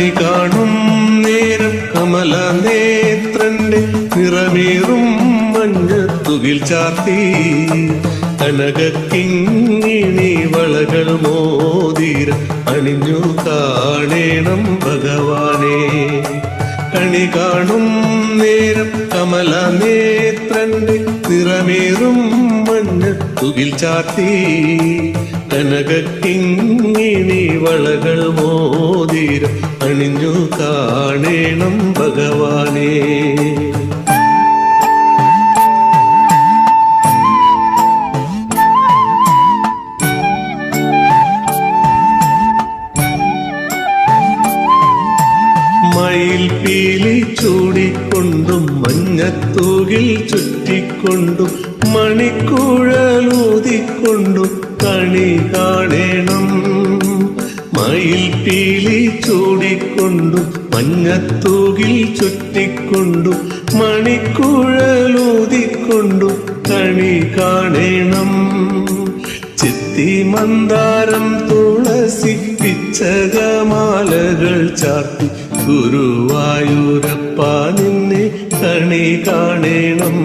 കണി കാണും നേരം കമല നേത്രന്റെ നിറമേറും മഞ്ഞത്തുകിൽ ചാർത്തി കനകക്കിങ്ങിണി വളകൾ മോതിര അണിഞ്ഞു കാണേണം ഭഗവാനെ. കണി കാണും നേരം കമല നേത്രന്റെ നിറമേറും മഞ്ഞത്തുകിൽ ചാർത്തി കനകക്കിങ്ങിണി വളകൾ മോതിര അണിഞ്ഞു കാണേണം ഭഗവാനെ. മയിൽ പീലി ചൂടിക്കൊണ്ടും മഞ്ഞത്തൂകിൽ ചുറ്റിക്കൊണ്ടും മണിക്കുഴലൂതിക്കൊണ്ടും കണി കാണേണം. മയിൽ പീലി ചൂടിക്കൊണ്ടും മഞ്ഞത്തൂകിൽ ചുറ്റിക്കൊണ്ടും മണിക്കുഴലൂതിക്കൊണ്ടും കണി കാണേണം. ചിത്തി മന്ദാരം തുളസി പിച്ചകമാലകൾ ചാർത്തി ഗുരുവായൂരപ്പ നിന്നെ കണി കാണേണം.